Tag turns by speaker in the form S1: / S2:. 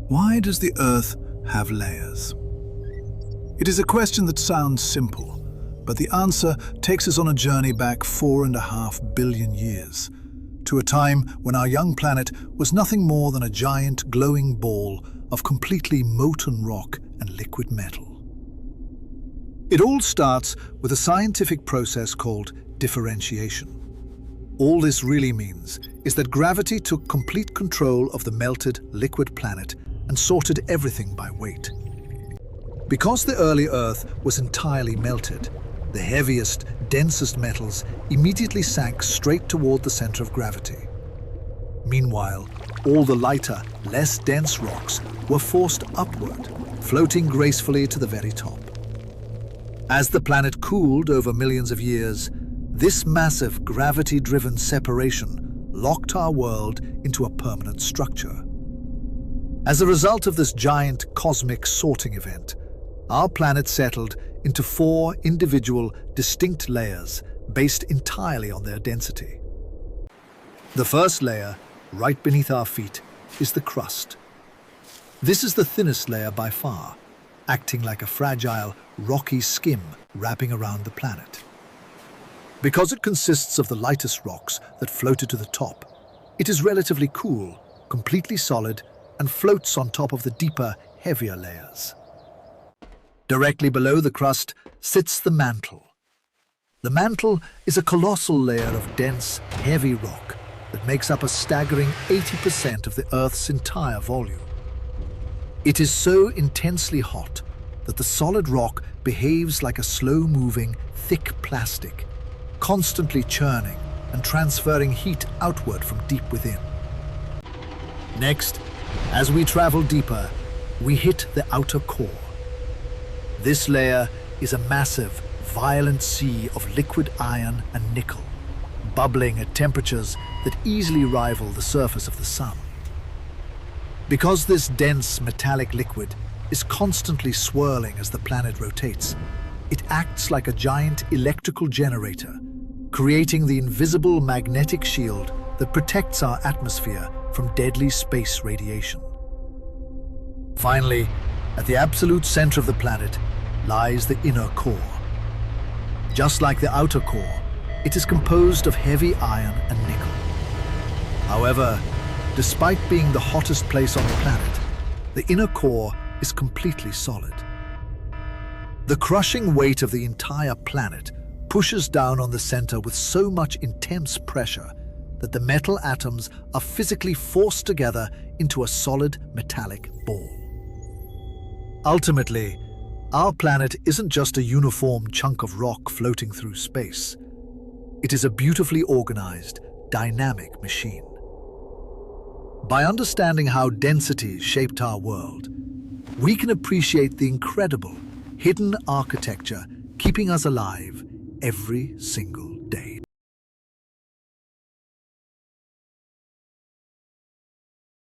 S1: Why does the Earth have layers? It is a question that sounds simple, but the answer takes us on a journey back 4.5 billion years, to a time when our young planet was nothing more than a giant glowing ball of completely molten rock and liquid metal. It all starts with a scientific process called differentiation. All this really means is that gravity took complete control of the melted liquid planet and sorted everything by weight. Because the early Earth was entirely melted, the heaviest, densest metals immediately sank straight toward the center of gravity. Meanwhile, all the lighter, less dense rocks were forced upward, floating gracefully to the very top. As the planet cooled over millions of years, this massive gravity-driven separation locked our world into a permanent structure. As a result of this giant cosmic sorting event, our planet settled into 4 individual, distinct layers based entirely on their density. The first layer, right beneath our feet, is the crust. This is the thinnest layer by far, acting like a fragile, rocky skim wrapping around the planet. Because it consists of the lightest rocks that floated to the top, it is relatively cool, completely solid, and floats on top of the deeper, heavier layers. Directly below the crust sits the mantle. The mantle is a colossal layer of dense, heavy rock that makes up a staggering 80% of the Earth's entire volume. It is so intensely hot that the solid rock behaves like a slow-moving, thick plastic, constantly churning and transferring heat outward from deep within. Next, as we travel deeper, we hit the outer core. This layer is a massive, violent sea of liquid iron and nickel, bubbling at temperatures that easily rival the surface of the sun. Because this dense metallic liquid is constantly swirling as the planet rotates, it acts like a giant electrical generator, creating the invisible magnetic shield that protects our atmosphere from deadly space radiation. Finally, at the absolute center of the planet lies the inner core. Just like the outer core, it is composed of heavy iron and nickel. However, despite being the hottest place on the planet, the inner core is completely solid. The crushing weight of the entire planet pushes down on the center with so much intense pressure that the metal atoms are physically forced together into a solid metallic ball. Ultimately, our planet isn't just a uniform chunk of rock floating through space. It is a beautifully organized, dynamic machine. By understanding how density shaped our world, we can appreciate the incredible, hidden architecture keeping us alive every single